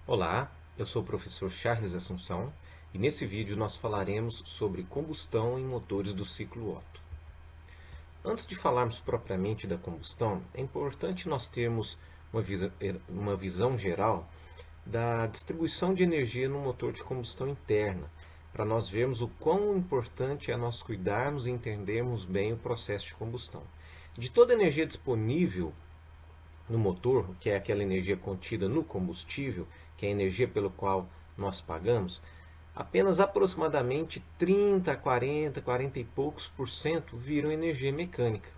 Olá, eu sou o professor Charles Assunção e nesse vídeo nós falaremos sobre combustão em motores do ciclo Otto. Antes de falarmos propriamente da combustão, é importante nós termos uma visão geral da distribuição de energia no motor de combustão interna, para nós vermos o quão importante é nós cuidarmos e entendermos bem o processo de combustão. De toda a energia disponível no motor, que é aquela energia contida no combustível, que é a energia pelo qual nós pagamos, apenas aproximadamente 30, 40 e poucos por cento viram energia mecânica.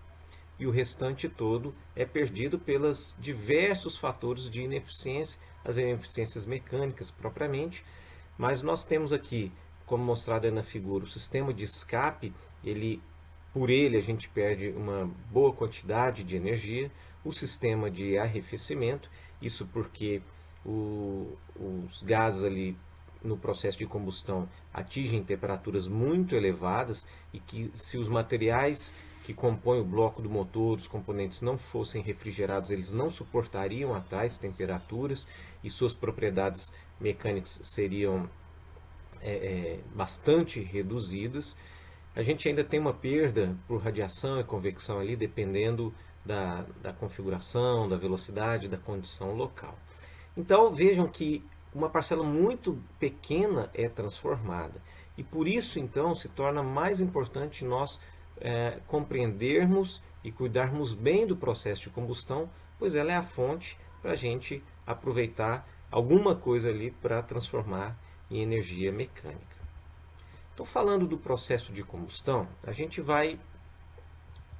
E o restante todo é perdido pelos diversos fatores de ineficiência, as ineficiências mecânicas propriamente, mas nós temos aqui, como mostrado aí na figura, o sistema de escape, por ele a gente perde uma boa quantidade de energia, o sistema de arrefecimento, isso porque os gases ali no processo de combustão atingem temperaturas muito elevadas e que se os materiais que compõem o bloco do motor, os componentes não fossem refrigerados, eles não suportariam a tais temperaturas e suas propriedades mecânicas seriam bastante reduzidas. A gente ainda tem uma perda por radiação e convecção ali, dependendo da configuração, da velocidade, da condição local. Então vejam que uma parcela muito pequena é transformada. E por isso, então, se torna mais importante nós compreendermos e cuidarmos bem do processo de combustão, pois ela é a fonte para a gente aproveitar alguma coisa ali para transformar em energia mecânica. Então, falando do processo de combustão, a gente vai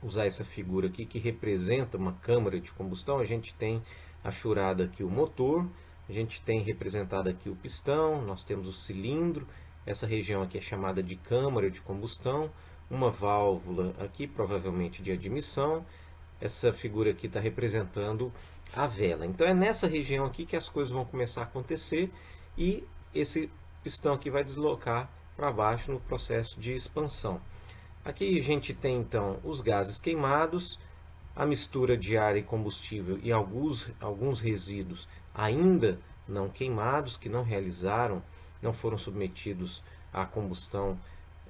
usar essa figura aqui que representa uma câmara de combustão. A gente tem achurado aqui o motor, a gente tem representado aqui o pistão, nós temos o cilindro, essa região aqui é chamada de câmara de combustão, uma válvula aqui provavelmente de admissão, essa figura aqui está representando a vela. Então é nessa região aqui que as coisas vão começar a acontecer e esse pistão aqui vai deslocar para baixo no processo de expansão. Aqui a gente tem então os gases queimados, a mistura de ar e combustível e alguns resíduos ainda não queimados, que não realizaram, não foram submetidos à combustão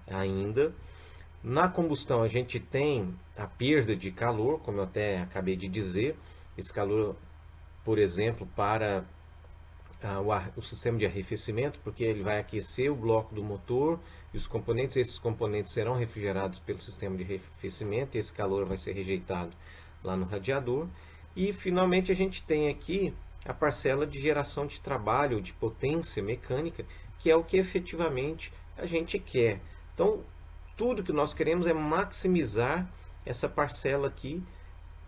ainda. Na combustão a gente tem a perda de calor, como eu até acabei de dizer, esse calor, por exemplo, para o sistema de arrefecimento, porque ele vai aquecer o bloco do motor e os componentes, esses componentes serão refrigerados pelo sistema de arrefecimento e esse calor vai ser rejeitado lá no radiador. E finalmente a gente tem aqui a parcela de geração de trabalho, de potência mecânica, que é o que efetivamente a gente quer. Então, tudo que nós queremos é maximizar essa parcela aqui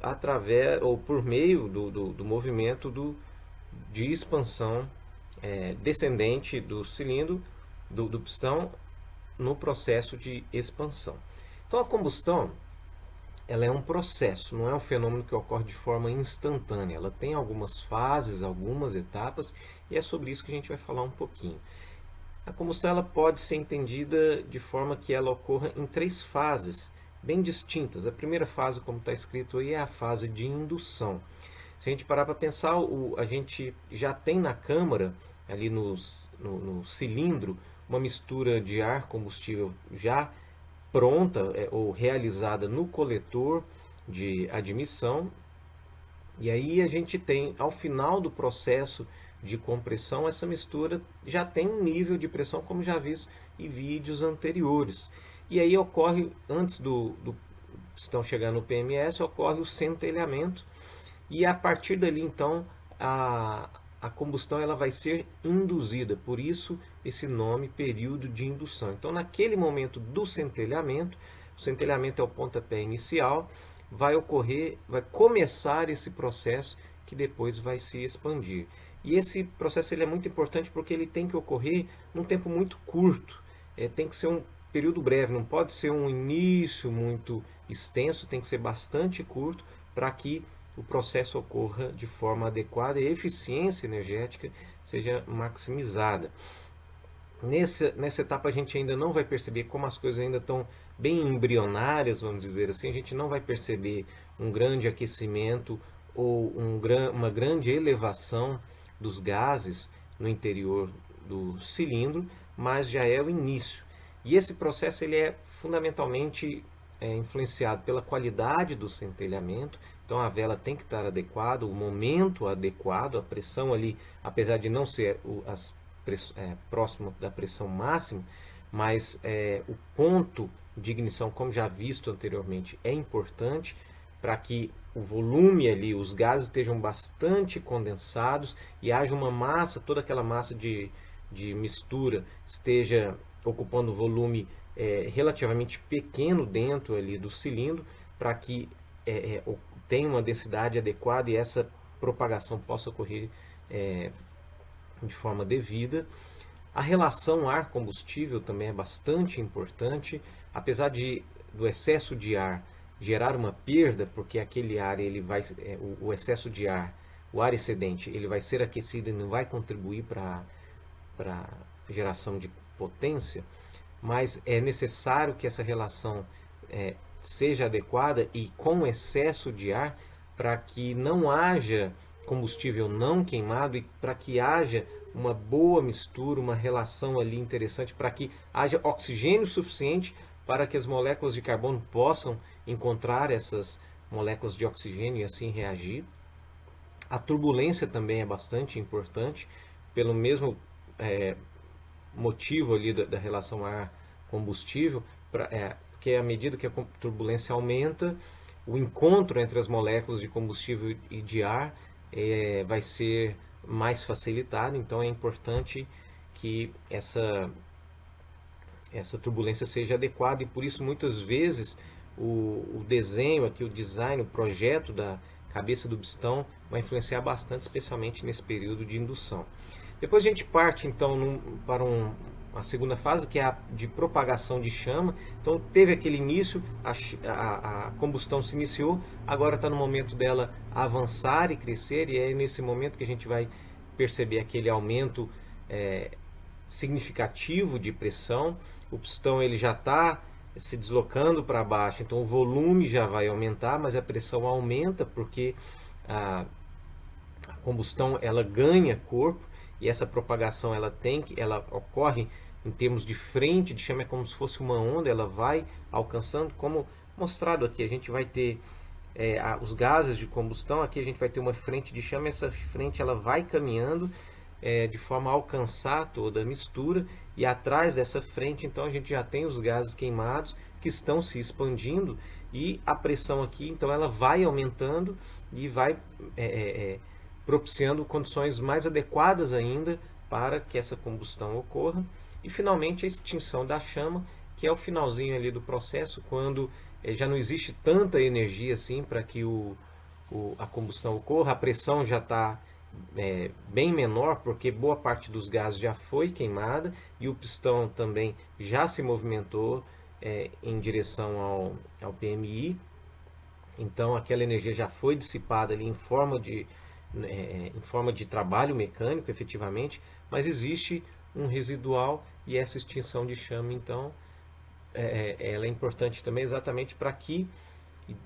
através ou por meio do movimento de expansão descendente do cilindro, do pistão, no processo de expansão. Então a combustão ela é um processo, não é um fenômeno que ocorre de forma instantânea. Ela tem algumas fases, algumas etapas, e é sobre isso que a gente vai falar um pouquinho. A combustão ela pode ser entendida de forma que ela ocorra em três fases bem distintas. A primeira fase, como está escrito aí, é a fase de indução. Se a gente parar para pensar, a gente já tem na câmara, ali no cilindro, uma mistura de ar combustível já pronta ou realizada no coletor de admissão. E aí a gente tem, ao final do processo de compressão, essa mistura já tem um nível de pressão, como já visto em vídeos anteriores. E aí ocorre, antes do pistão chegar no PMS, ocorre o centelhamento. E a partir dali, então, a combustão ela vai ser induzida. Por isso, esse nome, período de indução. Então, naquele momento do centelhamento, o centelhamento é o pontapé inicial, vai começar esse processo que depois vai se expandir. E esse processo ele é muito importante porque ele tem que ocorrer num tempo muito curto. Tem que ser um período breve, não pode ser um início muito extenso, tem que ser bastante curto para que o processo ocorra de forma adequada e a eficiência energética seja maximizada. Nessa etapa a gente ainda não vai perceber como as coisas ainda estão bem embrionárias, vamos dizer assim, a gente não vai perceber um grande aquecimento ou uma grande elevação dos gases no interior do cilindro, mas já é o início. E esse processo ele é fundamentalmente influenciado pela qualidade do centelhamento. Então a vela tem que estar adequada, o momento adequado, a pressão ali, apesar de não ser próximo da pressão máxima, mas o ponto de ignição, como já visto anteriormente, é importante para que o volume ali, os gases estejam bastante condensados e haja uma massa, toda aquela massa de mistura esteja ocupando volume relativamente pequeno dentro ali do cilindro, para que tenha uma densidade adequada e essa propagação possa ocorrer de forma devida. A relação ar-combustível também é bastante importante, apesar do excesso de ar gerar uma perda, porque aquele ar ele vai, o excesso de ar, o ar excedente, ele vai ser aquecido e não vai contribuir para a geração de potência, mas é necessário que essa relação seja adequada e com excesso de ar, para que não haja combustível não queimado e para que haja uma boa mistura, uma relação ali interessante, para que haja oxigênio suficiente para que as moléculas de carbono possam encontrar essas moléculas de oxigênio e assim reagir. A turbulência também é bastante importante, pelo mesmo motivo ali da relação ar-combustível, porque à medida que a turbulência aumenta, o encontro entre as moléculas de combustível e de ar vai ser mais facilitado, então é importante que essa turbulência seja adequada e por isso muitas vezes o desenho aqui, o design, o projeto da cabeça do pistão vai influenciar bastante, especialmente nesse período de indução. Depois a gente parte então para a segunda fase, que é a de propagação de chama. Então teve aquele início, a combustão se iniciou, agora está no momento dela avançar e crescer, e é nesse momento que a gente vai perceber aquele aumento significativo de pressão. O pistão ele já está se deslocando para baixo, então o volume já vai aumentar, mas a pressão aumenta porque a combustão ela ganha corpo e essa propagação ela ocorre em termos de frente de chama, é como se fosse uma onda, ela vai alcançando, como mostrado aqui, a gente vai ter os gases de combustão, aqui a gente vai ter uma frente de chama, essa frente ela vai caminhando de forma a alcançar toda a mistura, e atrás dessa frente então a gente já tem os gases queimados que estão se expandindo, e a pressão aqui então ela vai aumentando e vai propiciando condições mais adequadas ainda para que essa combustão ocorra. E finalmente a extinção da chama, que é o finalzinho ali do processo, quando já não existe tanta energia assim para que a combustão ocorra, a pressão já está bem menor, porque boa parte dos gases já foi queimada e o pistão também já se movimentou em direção ao PMI. Então aquela energia já foi dissipada ali em forma de trabalho mecânico, efetivamente, mas existe um residual, e essa extinção de chama, então, ela é importante também exatamente para que,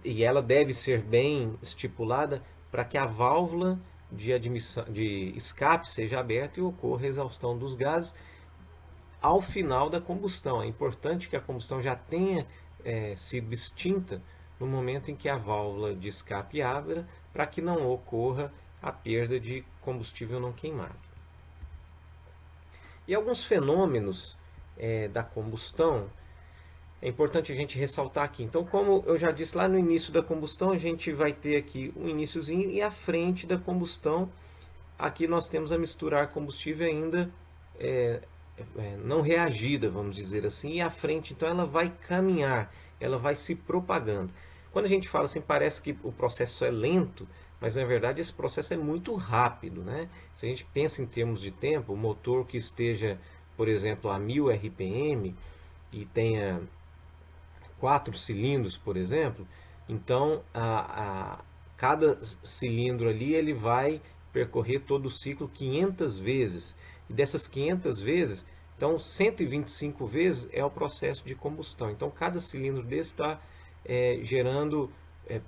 e ela deve ser bem estipulada, para que a válvula de escape seja aberta e ocorra a exaustão dos gases ao final da combustão. É importante que a combustão já tenha sido extinta no momento em que a válvula de escape abra, para que não ocorra a perda de combustível não queimado. E alguns fenômenos da combustão é importante a gente ressaltar aqui. Então, como eu já disse lá no início da combustão, a gente vai ter aqui um iniciozinho e a frente da combustão. Aqui nós temos a mistura ar-combustível ainda não reagida, vamos dizer assim, e a frente então ela vai caminhar, ela vai se propagando. Quando a gente fala assim, parece que o processo é lento, mas na verdade esse processo é muito rápido, né? Se a gente pensa em termos de tempo, o motor que esteja, por exemplo, a 1000 RPM e tenha 4 cilindros, por exemplo, então cada cilindro ali ele vai percorrer todo o ciclo 500 vezes. E dessas 500 vezes, então 125 vezes é o processo de combustão. Então cada cilindro desse está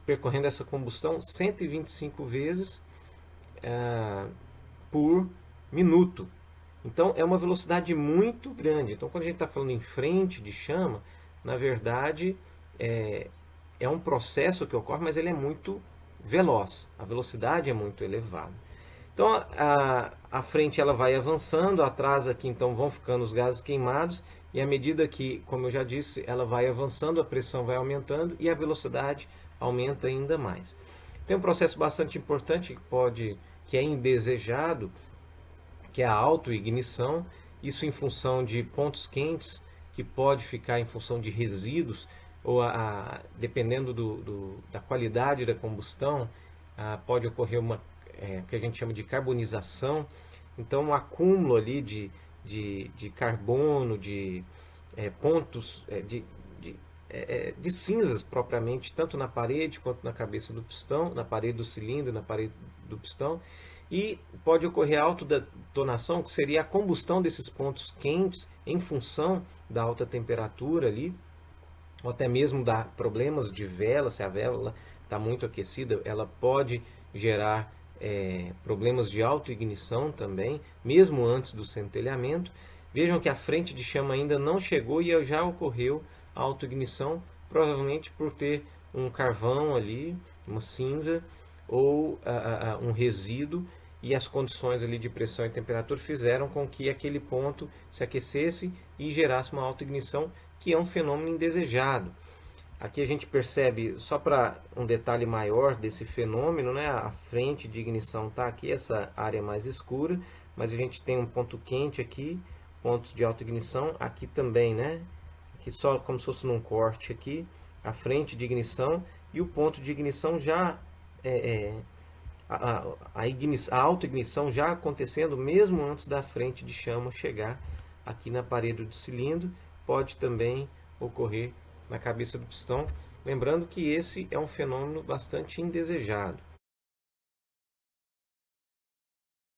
percorrendo essa combustão 125 vezes por minuto. Então é uma velocidade muito grande. Então quando a gente está falando em frente de chama, na verdade é um processo que ocorre, mas ele é muito veloz. A velocidade é muito elevada. Então a frente ela vai avançando, atrás aqui então vão ficando os gases queimados, e à medida que, como eu já disse, ela vai avançando, a pressão vai aumentando e a velocidade aumenta ainda mais. Tem um processo bastante importante que é indesejado, que é a autoignição, isso em função de pontos quentes, que pode ficar em função de resíduos, ou dependendo da qualidade da combustão, pode ocorrer uma que a gente chama de carbonização. Então, um acúmulo ali de carbono, de pontos de cinzas propriamente, tanto na parede quanto na cabeça do pistão, na parede do cilindro, na parede do pistão. E pode ocorrer autodetonação, que seria a combustão desses pontos quentes em função da alta temperatura ali, ou até mesmo dar problemas de vela. Se a vela está muito aquecida, ela pode gerar problemas de autoignição também, mesmo antes do centelhamento. Vejam que a frente de chama ainda não chegou e já ocorreu a autoignição, provavelmente por ter um carvão ali, uma cinza, ou um resíduo, e as condições ali de pressão e temperatura fizeram com que aquele ponto se aquecesse e gerasse uma autoignição, que é um fenômeno indesejado. Aqui a gente percebe, só para um detalhe maior desse fenômeno, né, a frente de ignição está aqui, essa área mais escura, mas a gente tem um ponto quente aqui, pontos de autoignição, aqui também, né, aqui só como se fosse num corte aqui, a frente de ignição, e o ponto de ignição já a autoignição já acontecendo mesmo antes da frente de chama chegar aqui na parede do cilindro. Pode também ocorrer na cabeça do pistão, lembrando que esse é um fenômeno bastante indesejado.